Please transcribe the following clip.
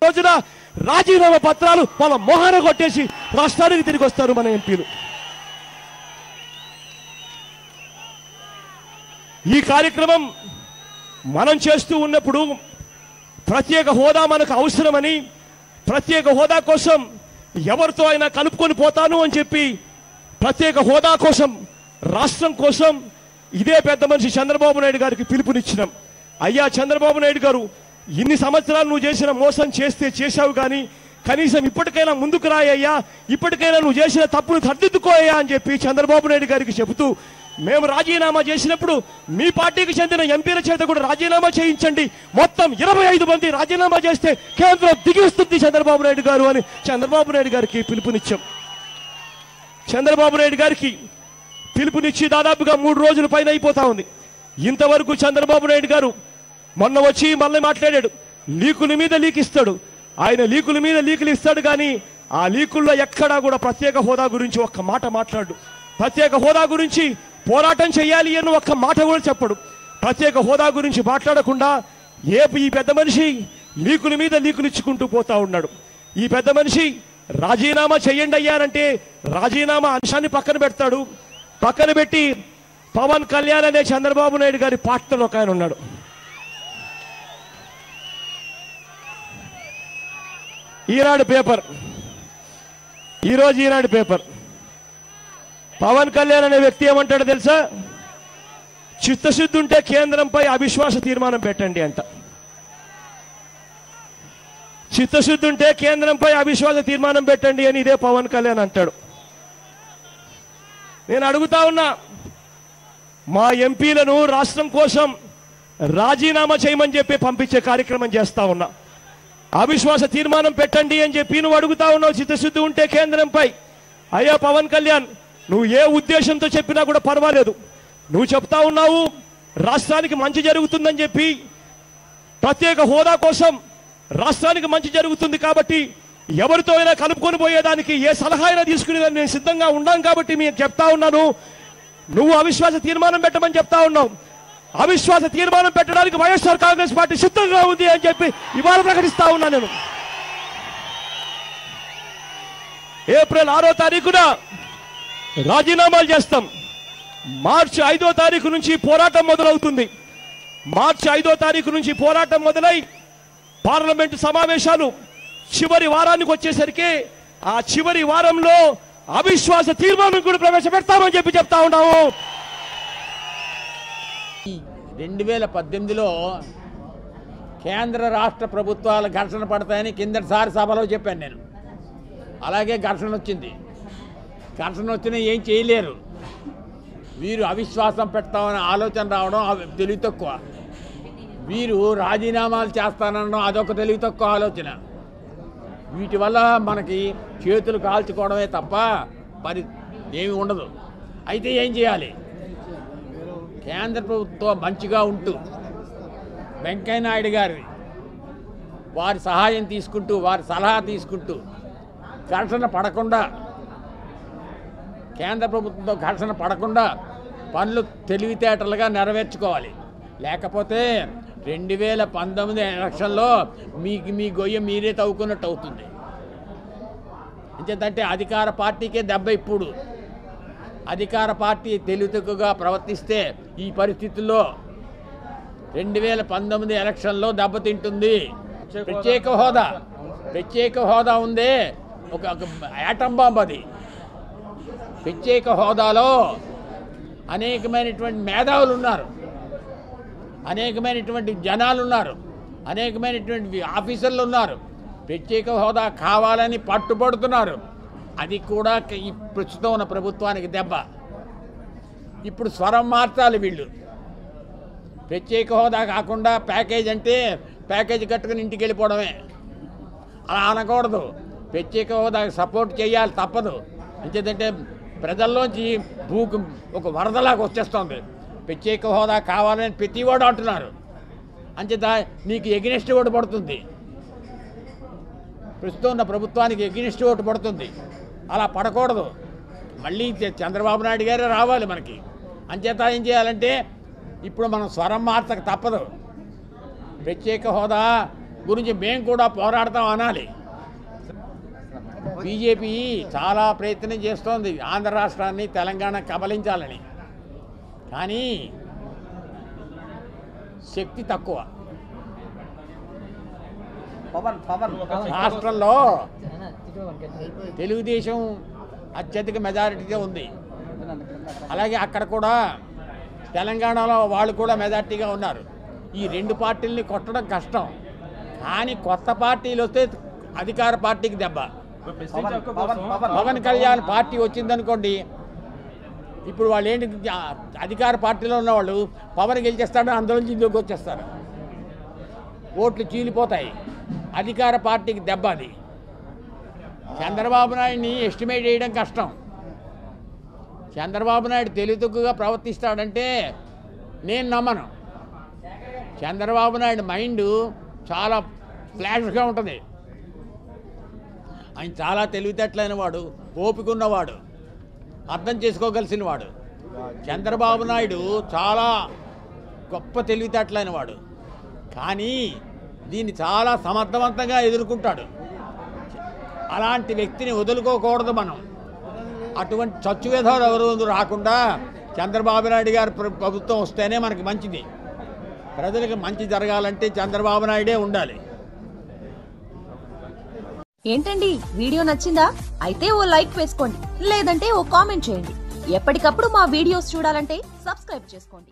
రోజున రాజీనామా పత్రాలు వాళ్ళ మొహాన కొట్టేసి రాష్ట్రానికి తిరిగి వస్తారు మన ఎంపీలు. ఈ కార్యక్రమం మనం చేస్తూ ఉన్నప్పుడు ప్రత్యేక హోదా మనకు అవసరమని, ప్రత్యేక హోదా కోసం ఎవరితో అయినా కలుపుకొని పోతాను అని చెప్పి ప్రత్యేక హోదా కోసం, రాష్ట్రం కోసం ఇదే పెద్ద మనిషి చంద్రబాబు నాయుడు గారికి పిలుపునిచ్చినాం. అయ్యా చంద్రబాబు నాయుడు గారు, ఇన్ని సంవత్సరాలు నువ్వు చేసిన మోసం చేశావు, కానీ కనీసం ఇప్పటికైనా ముందుకు రాయ్యా, ఇప్పటికైనా నువ్వు చేసిన తప్పును సర్దిద్దుకోయ్యా అని చెప్పి చంద్రబాబు నాయుడు గారికి చెబుతూ, మేము రాజీనామా చేసినప్పుడు మీ పార్టీకి చెందిన ఎంపీల చేత కూడా రాజీనామా చేయించండి, మొత్తం 25 మంది రాజీనామా చేస్తే కేంద్రం దిగిస్తుంది చంద్రబాబు నాయుడు గారు అని చంద్రబాబు నాయుడు గారికి పిలుపునిచ్చాం. చంద్రబాబు నాయుడు గారికి పిలుపునిచ్చి దాదాపుగా 3 రోజుల పైన అయిపోతా ఉంది. ఇంతవరకు చంద్రబాబు నాయుడు గారు మొన్న వచ్చి మళ్ళీ మాట్లాడాడు, లీకుల మీద లీక్ ఇస్తాడు. ఆయన లీకుల మీద లీకులు ఇస్తాడు, కానీ ఆ లీకుల్లో ఎక్కడా కూడా ప్రత్యేక హోదా గురించి ఒక్క మాట మాట్లాడు, ప్రత్యేక హోదా గురించి పోరాటం చేయాలి అని ఒక్క మాట కూడా చెప్పడు. ప్రత్యేక హోదా గురించి మాట్లాడకుండా ఈ పెద్ద మనిషి లీకుల మీద లీకులు ఇచ్చుకుంటూ పోతా ఉన్నాడు. ఈ పెద్ద మనిషి రాజీనామా చేయండి అయ్యారంటే రాజీనామా అంశాన్ని పక్కన పెడతాడు. పక్కన పెట్టి పవన్ కళ్యాణ్ అనే చంద్రబాబు నాయుడు గారి పార్టీలో ఒక ఆయన ఉన్నాడు. ఈనాడు పేపర్, ఈరోజు ఈనాడు పేపర్, పవన్ కళ్యాణ్ అనే వ్యక్తి ఏమంటాడు తెలుసా? చిత్తశుద్ధి ఉంటే కేంద్రంపై అవిశ్వాస తీర్మానం పెట్టండి అంట. చిత్తశుద్ధి ఉంటే కేంద్రంపై అవిశ్వాస తీర్మానం పెట్టండి అని ఇదే పవన్ కళ్యాణ్ అంటాడు. నేను అడుగుతా ఉన్నా, మా ఎంపీలను రాష్ట్రం కోసం రాజీనామా చేయమని చెప్పి పంపించే కార్యక్రమం చేస్తా ఉన్నా. అవిశ్వాస తీర్మానం పెట్టండి అని చెప్పి నువ్వు అడుగుతా ఉన్నావు చిత్తశుద్ధి ఉంటే కేంద్రంపై. అయ్యా పవన్ కళ్యాణ్, నువ్వు ఏ ఉద్దేశంతో చెప్పినా కూడా పర్వాలేదు. నువ్వు చెప్తా ఉన్నావు రాష్ట్రానికి మంచి జరుగుతుందని చెప్పి, ప్రత్యేక హోదా కోసం రాష్ట్రానికి మంచి జరుగుతుంది కాబట్టి ఎవరితో అయినా కలుపుకొని పోయేదానికి ఏ సలహా అయినా తీసుకునేదాన్ని నేను సిద్ధంగా ఉన్నాను కాబట్టి మీకు చెప్తా ఉన్నాను. నువ్వు అవిశ్వాస తీర్మానం పెట్టమని చెప్తా ఉన్నావు. అవిశ్వాస తీర్మానం పెట్టడానికి వైఎస్ఆర్ కాంగ్రెస్ పార్టీ సిద్ధంగా ఉంది అని చెప్పి ఇవాళ ప్రకటిస్తా ఉన్నా. నేను ఏప్రిల్ 6వ తారీఖున రాజీనామాలు చేస్తాం. మార్చి 5వ తారీఖు నుంచి పోరాటం మొదలవుతుంది. మార్చి 5వ తారీఖు నుంచి పోరాటం మొదలై పార్లమెంటు సమావేశాలు చివరి వారానికి వచ్చేసరికి ఆ చివరి వారంలో అవిశ్వాస తీర్మానం కూడా ప్రవేశపెడతామని చెప్పి చెప్తా ఉన్నాము. 2018లో కేంద్ర రాష్ట్ర ప్రభుత్వాలు ఘర్షణ పడతాయని కిందటిసారి సభలో చెప్పాను నేను. అలాగే ఘర్షణ వచ్చింది. ఘర్షణ వచ్చినా ఏం చేయలేరు. వీరు అవిశ్వాసం పెడతామని ఆలోచన రావడం తెలివి తక్కువ. వీరు రాజీనామాలు చేస్తానడం అదొక తెలివి తక్కువ ఆలోచన. వీటి వల్ల మనకి చేతులు కాల్చుకోవడమే తప్ప మరి ఏమి ఉండదు. అయితే ఏం చేయాలి? కేంద్ర ప్రభుత్వం మంచిగా ఉంటూ వెంకయ్య నాయుడు గారి వారి సహాయం తీసుకుంటూ, వారి సలహా తీసుకుంటూ ఘర్షణ పడకుండా, కేంద్ర ప్రభుత్వంతో ఘర్షణ పడకుండా పనులు తెలివితేటలుగా నెరవేర్చుకోవాలి. లేకపోతే 2019 ఎలక్షన్లో మీ గొయ్య మీరే తవ్వుకున్నట్టు అవుతుంది. ఎందుకంటే అధికార పార్టీకే దెబ్బ. ఇప్పుడు అధికార పార్టీ తెలివితక్కువగా ప్రవర్తిస్తే ఈ పరిస్థితుల్లో 2019 ఎలక్షన్లో దెబ్బతింటుంది. ప్రత్యేక హోదా ఉందే ఒక యాటం బాంబ్. అది ప్రత్యేక హోదాలో అనేకమైనటువంటి మేధావులు ఉన్నారు, అనేకమైనటువంటి జనాలు ఉన్నారు, అనేకమైనటువంటి ఆఫీసర్లు ఉన్నారు. ప్రత్యేక హోదా కావాలని పట్టుబడుతున్నారు. అది కూడా ఈ ప్రస్తుతం ఉన్న ప్రభుత్వానికి దెబ్బ. ఇప్పుడు స్వరం మార్చాలి వీళ్ళు. ప్రత్యేక హోదా కాకుండా ప్యాకేజ్ అంటే ప్యాకేజ్ కట్టుకుని ఇంటికి వెళ్ళిపోవడమే. అలా అనకూడదు. ప్రత్యేక హోదాకి సపోర్ట్ చేయాలి, తప్పదు. ఎందుకంటే ప్రజల్లోంచి ఒక వరదలాగా వచ్చేస్తుంది. ప్రత్యేక హోదా కావాలని ప్రతివాడు అంటున్నారు. అంచేత నీకు ఎగ్నెస్ట్ ఓటు పడుతుంది. ప్రస్తుతం ఉన్న ప్రభుత్వానికి ఎగ్నెస్ట్ ఓటు పడుతుంది. అలా పడకూడదు. మళ్ళీ చంద్రబాబు నాయుడు గారే రావాలి మనకి. అంచేత ఏం చేయాలంటే ఇప్పుడు మనం స్వరం మార్చక తప్పదు. ప్రత్యేక హోదా గురించి మేము కూడా పోరాడతాం అనాలి. బీజేపీ చాలా ప్రయత్నం చేస్తోంది ఆంధ్ర రాష్ట్రాన్ని తెలంగాణ కబలించాలని, కానీ శక్తి తక్కువ. రాష్ట్రంలో తెలుగుదేశం అత్యధిక మెజారిటీగా ఉంది. అలాగే అక్కడ కూడా తెలంగాణలో వాళ్ళు కూడా మెజారిటీగా ఉన్నారు. ఈ రెండు పార్టీలని కొట్టడం కష్టం, కానీ కొత్త పార్టీలు వస్తే అధికార పార్టీకి దెబ్బ. పవన్ కళ్యాణ్ పార్టీ వచ్చిందనుకోండి, ఇప్పుడు వాళ్ళు ఏంటి, అధికార పార్టీలో ఉన్నవాళ్ళు పవన్ గెలిచేస్తాడు, అందులోంచి ఇందులోకి వచ్చేస్తారు, ఓట్లు చీలిపోతాయి, అధికార పార్టీకి దెబ్బ. అది చంద్రబాబు నాయుడిని ఎస్టిమేట్ చేయడం కష్టం. చంద్రబాబు నాయుడు తెలివితక్కువగా ప్రవర్తిస్తాడంటే నేను నమ్మను. చంద్రబాబు నాయుడు మైండ్ చాలా ఫ్లాష్గా ఉంటుంది. ఆయన చాలా తెలివితేటలైన వాడు, ఓపిక ఉన్నవాడు, అర్థం చేసుకోగలిసిన వాడు. చంద్రబాబు నాయుడు చాలా గొప్ప తెలివితేటలైన వాడు, కానీ దీన్ని చాలా సమర్థవంతంగా ఎదుర్కొంటాడు. అలాంటి వ్యక్తిని వదులుకోకూడదు మనం. అటువంటి చచ్చువేధవులు ఎవరు రాకుండా చంద్రబాబు నాయుడు గారి ప్రభుత్వం వస్తేనే మనకి మంచిది. ప్రజలకు మంచి జరగాలంటే చంద్రబాబు నాయుడే ఉండాలి. ఏంటండి, వీడియో నచ్చిందా? అయితే ఓ లైక్ వేసుకోండి, లేదంటే ఓ కామెంట్ చేయండి. ఎప్పటికప్పుడు మా వీడియోస్ చూడాలంటే సబ్స్క్రైబ్ చేసుకోండి.